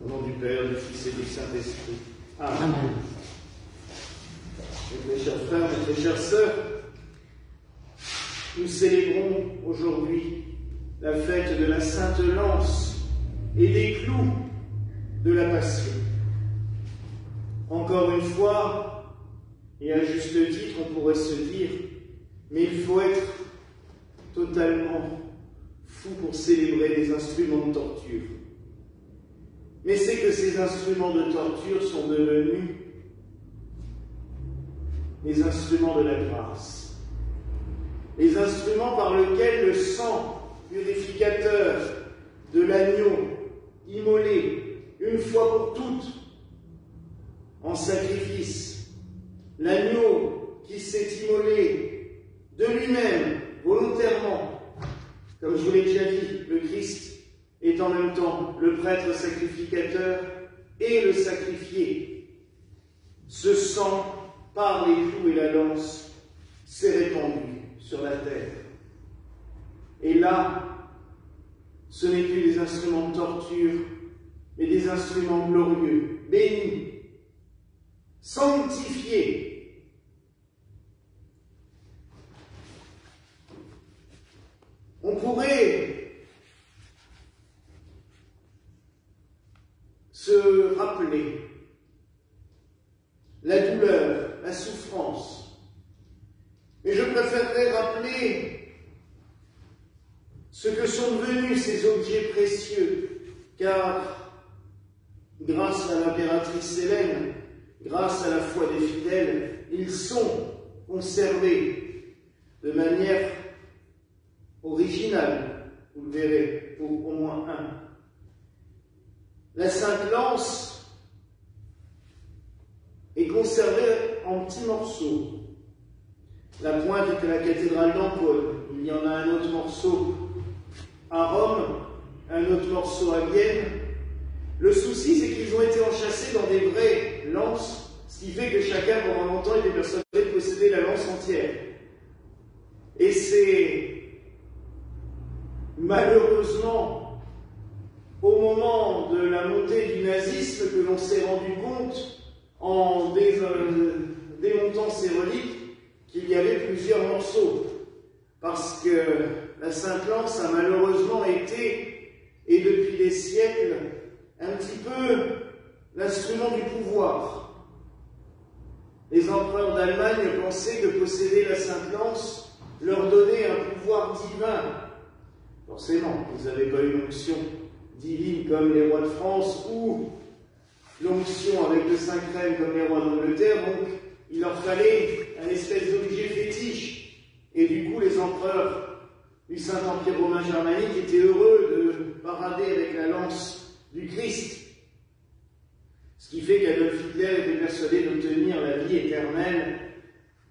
Au nom du Père, du Fils et du Saint-Esprit. Amen. Amen. Mes chers frères, mes chères sœurs, nous célébrons aujourd'hui la fête de la Sainte Lance et des clous de la Passion. Encore une fois, et à juste titre, on pourrait se dire, mais il faut être totalement fou pour célébrer des instruments de torture. Mais c'est que ces instruments de torture sont devenus les instruments de la grâce. Les instruments par lesquels le sang purificateur de l'agneau immolé une fois pour toutes en sacrifice, l'agneau qui s'est immolé de lui-même volontairement, comme je vous l'ai déjà dit, le Christ est en même temps le prêtre sacrificateur et le sacrifié. Ce sang, par les clous et la lance, s'est répandu sur la terre. Et là, ce n'est plus des instruments de torture, mais des instruments glorieux, bénis, sanctifiés. On pourrait se rappeler la douleur, la souffrance. Mais je préférerais rappeler ce que sont devenus ces objets précieux, car grâce à l'impératrice Hélène, grâce à la foi des fidèles, ils sont conservés de manière originale, vous le verrez, pour au moins un. La Sainte Lance est conservée en petits morceaux. La pointe est à la cathédrale d'Ampole. Il y en a un autre morceau à Rome, un autre morceau à Vienne. Le souci, c'est qu'ils ont été enchâssés dans des vraies lances, ce qui fait que chacun, pendant longtemps, était persuadé de posséder la lance entière. Et c'est malheureusement au moment de la montée du nazisme que l'on s'est rendu compte, en démontant ces reliques, qu'il y avait plusieurs morceaux. Parce que la Sainte Lance a malheureusement été, et depuis des siècles, un petit peu l'instrument du pouvoir. Les empereurs d'Allemagne pensaient que posséder la Sainte Lance leur donnait un pouvoir divin. Forcément, ils n'avaient pas une onction divine comme les rois de France ou l'onction avec le Saint-Crème comme les rois d'Angleterre, donc il leur fallait un espèce d'objet fétiche. Et du coup, les empereurs du Saint-Empire romain germanique étaient heureux de parader avec la lance du Christ. Ce qui fait qu'Adolf Hitler était persuadé d'obtenir la vie éternelle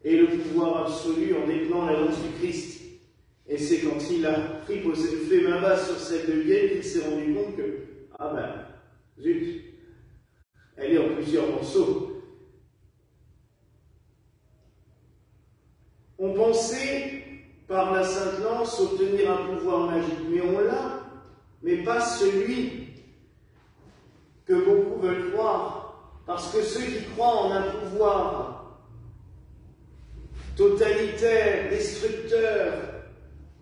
et le pouvoir absolu en détenant la lance du Christ. Et c'est quand il a fait main basse sur celle de Vienne qu'il s'est rendu compte que, ah ben, zut, elle est en plusieurs morceaux. On pensait, par la Sainte Lance, obtenir un pouvoir magique, mais on l'a, mais pas celui que beaucoup veulent croire, parce que ceux qui croient en un pouvoir totalitaire, destructeur,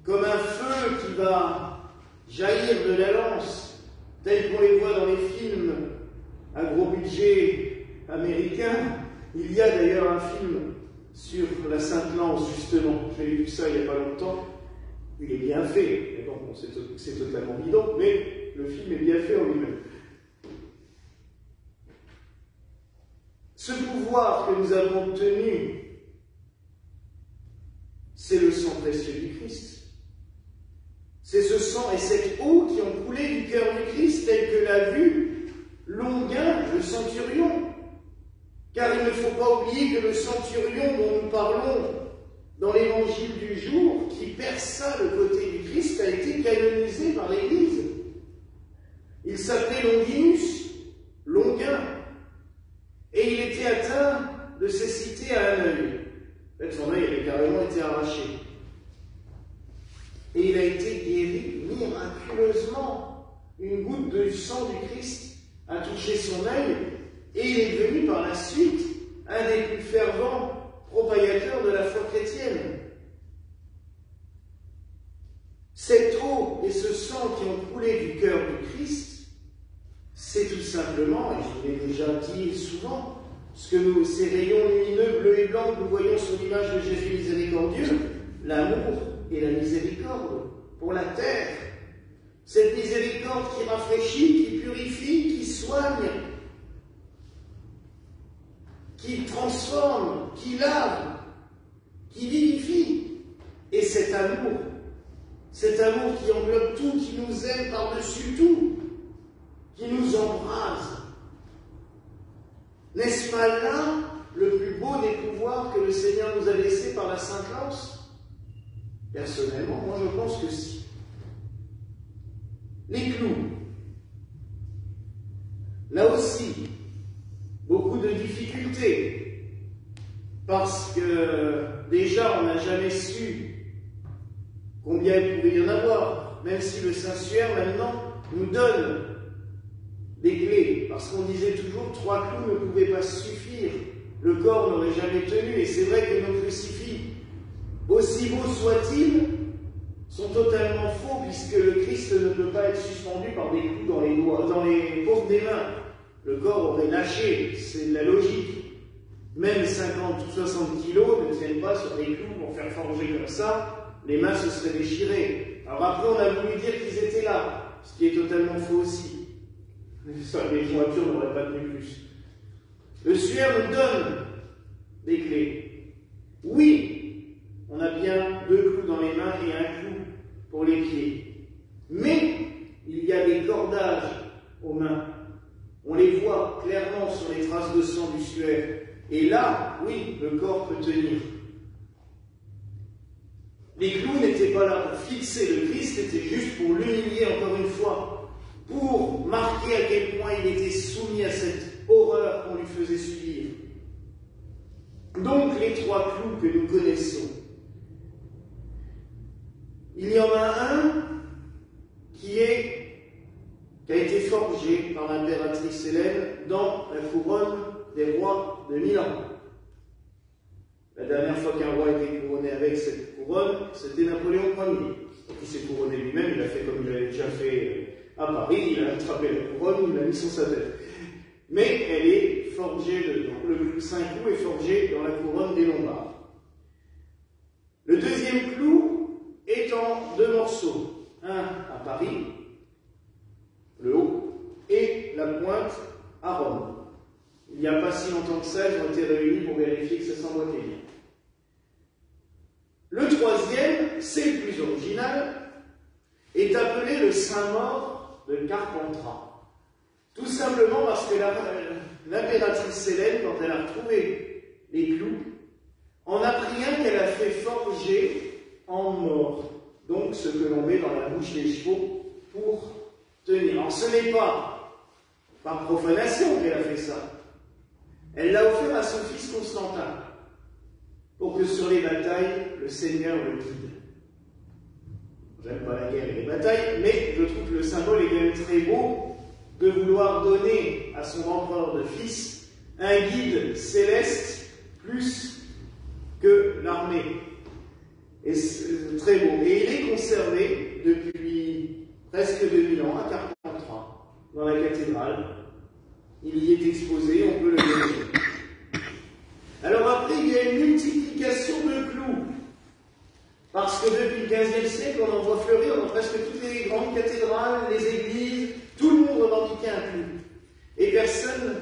comme un feu qui va jaillir de la lance, tel qu'on les voit dans les films à gros budget américains. Il y a d'ailleurs un film sur la Sainte Lance, justement. J'ai vu ça il n'y a pas longtemps. Il est bien fait. Mais bon, c'est totalement bidon, mais le film est bien fait en lui-même. Ce pouvoir que nous avons obtenu, c'est le sang précieux du Christ. C'est ce sang et cette eau qui ont coulé du cœur du Christ, tel que l'a vu Longuin, le centurion. Car il ne faut pas oublier que le centurion dont nous parlons dans l'évangile du jour, qui perça le côté du Christ, a été canonisé par l'Église. Il s'appelait Longinus, Longuin, et il était atteint de cécité à un œil. En fait, son œil avait carrément été arraché. Et il a été guéri miraculeusement. Une goutte du sang du Christ a touché son œil et il est devenu par la suite un des plus fervents propagateurs de la foi chrétienne. Cette eau et ce sang qui ont coulé du cœur du Christ, c'est tout simplement, et je vous l'ai déjà dit souvent, ce que ces rayons lumineux, bleus et blancs que nous voyons sur l'image de Jésus miséricordieux, l'amour et la miséricorde pour la terre. Cette miséricorde qui rafraîchit, qui purifie, qui soigne, qui transforme, qui lave, qui vivifie. Et cet amour qui englobe tout, qui nous aime par-dessus tout, qui nous embrase. N'est-ce pas là le plus beau des pouvoirs que le Seigneur nous a laissé par la Sainte Lance? Personnellement, moi je pense que si. Les clous. Là aussi, beaucoup de difficultés. Parce que déjà, on n'a jamais su combien il pouvait y en avoir. Même si le Saint-Suaire, maintenant, nous donne des clés. Parce qu'on disait toujours, 3 clous ne pouvaient pas suffire. Le corps n'aurait jamais tenu. Et c'est vrai que nos crucifix, aussi beaux soient-ils, sont totalement faux, puisque le Christ ne peut pas être suspendu par des clous dans les doigts, dans les paumes des mains. Le corps aurait lâché, c'est de la logique. Même 50 ou 60 kilos ne tiennent pas sur des clous pour faire forger comme ça, les mains se seraient déchirées. Alors après, on a voulu dire qu'ils étaient là, ce qui est totalement faux aussi. Les jointures n'auraient pas tenu plus. Le Suaire nous donne des clés. Oui, on a bien 2 clous dans les mains et un clou pour les pieds. Mais il y a des cordages aux mains. On les voit clairement sur les traces de sang du Suaire. Et là, oui, le corps peut tenir. Les clous n'étaient pas là pour fixer le Christ, c'était juste pour l'humilier encore une fois, pour marquer à quel point il était soumis à cette horreur qu'on lui faisait subir. Donc les 3 clous que nous connaissons. Il y en a un qui a été forgé par l'impératrice Hélène dans la couronne des rois de Milan. La dernière fois qu'un roi a été couronné avec cette couronne, c'était Napoléon Ier. Il s'est couronné lui-même, il a fait comme il avait déjà fait à Paris, il a attrapé la couronne, il l'a mis sur sa tête. Mais elle est forgée dedans. Le Saint-Clou est forgé dans la couronne des Lombards. Le deuxième clou est en 2 morceaux. Un à Paris, le haut, et la pointe à Rome. Il n'y a pas si longtemps que ça, ils ont été réunis pour vérifier que ça s'emboîtait bien. Le troisième, c'est le plus original, est appelé le Saint-Maure de Carpentras. Tout simplement parce que l'impératrice Hélène, quand elle a retrouvé les clous, en a pris un qu'elle a fait forger en or. Donc ce que l'on met dans la bouche des chevaux pour tenir. Alors ce n'est pas par profanation qu'elle a fait ça. Elle l'a offert à son fils Constantin, pour que sur les batailles, le Seigneur le guide. J'aime pas la guerre et les batailles, mais je trouve que le symbole est quand même très beau de vouloir donner à son empereur de fils un guide céleste plus que l'armée. Et c'est très beau. Et il est conservé depuis presque 2000 ans à Carpentras, dans la cathédrale. Il y est exposé, on peut le vérifier. Alors après, il y a une multiplication de clous. Parce que depuis le XVe siècle, on en voit fleurir dans presque toutes les grandes cathédrales, les églises, tout le monde revendiquait un clou. Et personne,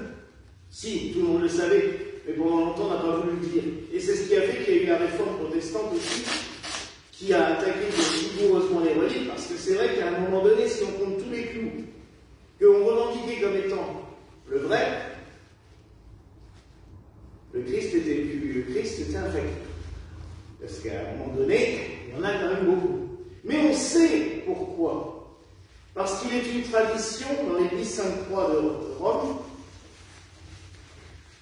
si, tout le monde le savait, mais pendant longtemps, on n'a pas voulu le dire. Et c'est ce qui a fait qu'il y a eu la réforme protestante aussi, qui a attaqué vigoureusement les reliques, parce que c'est vrai qu'à un moment donné, si on compte tous les clous qu'on revendiquait comme étant le vrai, le Christ était infecté. Parce qu'à un moment donné, il y en a quand même beaucoup. Mais on sait pourquoi. Parce qu'il est une tradition dans l'église Sainte-Croix de Rome,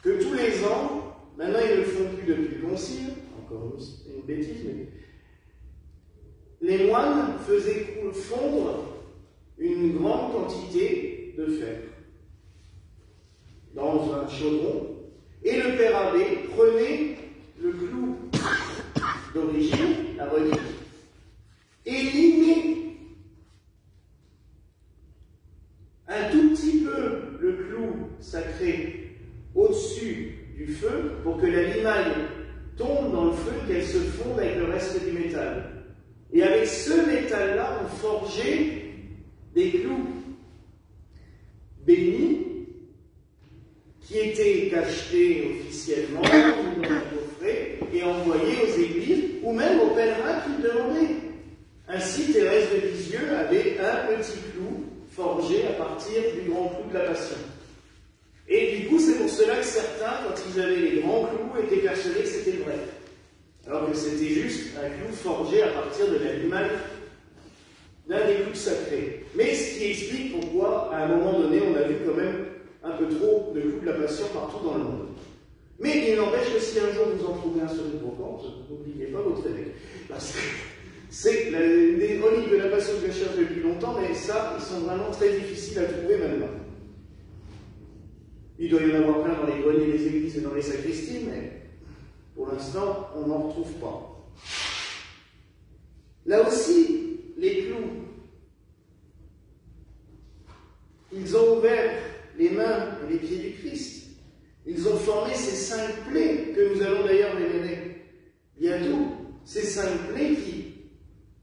que tous les ans, maintenant ils ne le font plus depuis le concile, encore une bêtise, mais les moines faisaient fondre une grande quantité de fer. dans un chaudron, et le père abbé prenait le clou d'origine, la relique, et limait un tout petit peu le clou sacré au-dessus du feu pour que la limaille tombe dans le feu, qu'elle se fonde avec le reste du métal. Et avec ce métal-là, on forgeait des clous bénis qui étaient cachetés officiellement ou dans un coffret et envoyés aux églises ou même aux pèlerins qui le demandaient. Ainsi, Thérèse de Lisieux avait un petit clou forgé à partir du grand clou de la Passion. Et du coup, c'est pour cela que certains, quand ils avaient les grands clous, étaient persuadés que c'était vrai. Alors que c'était juste un clou forgé à partir de la limaille d'un des clous sacrés. Mais ce qui explique pourquoi, à un moment donné, on a vu quand même un peu trop de clous de la Passion partout dans le monde. Mais il n'empêche que si un jour vous en trouvez un sur une brocante, n'oubliez pas votre évêque. Parce que c'est des reliques de la Passion que je cherche depuis longtemps, mais ça, ils sont vraiment très difficiles à trouver maintenant. Il doit y en avoir plein dans les greniers des églises et dans les sacristies, mais pour l'instant, on n'en retrouve pas. Là aussi, les clous, ils ont ouvert les mains et les pieds du Christ. Ils ont formé ces 5 plaies que nous allons d'ailleurs vénérer bientôt. Ces 5 plaies qui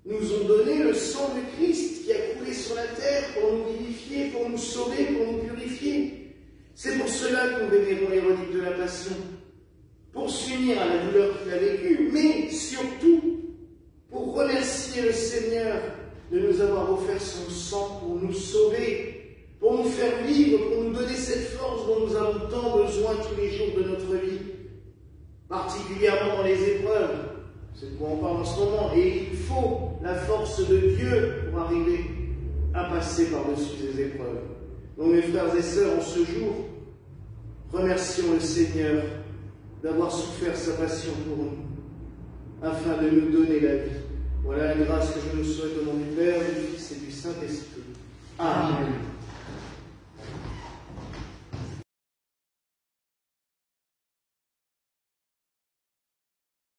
nous ont donné le sang de Christ qui a coulé sur la terre pour nous vivifier, pour nous sauver, pour nous purifier. C'est pour cela que nous vénérons les reliques de la Passion, pour s'unir à la douleur qu'il a vécue, mais surtout pour remercier le Seigneur de nous avoir offert son sang pour nous sauver, pour nous faire vivre, pour nous donner cette force dont nous avons tant besoin tous les jours de notre vie, particulièrement dans les épreuves. C'est de quoi on parle en ce moment. Et il faut la force de Dieu pour arriver à passer par-dessus ces épreuves. Donc mes frères et sœurs, en ce jour, remercions le Seigneur d'avoir souffert sa passion pour nous, afin de nous donner la vie. Voilà la grâce que je nous souhaite au nom du Père, du Fils et du Saint-Esprit. Amen.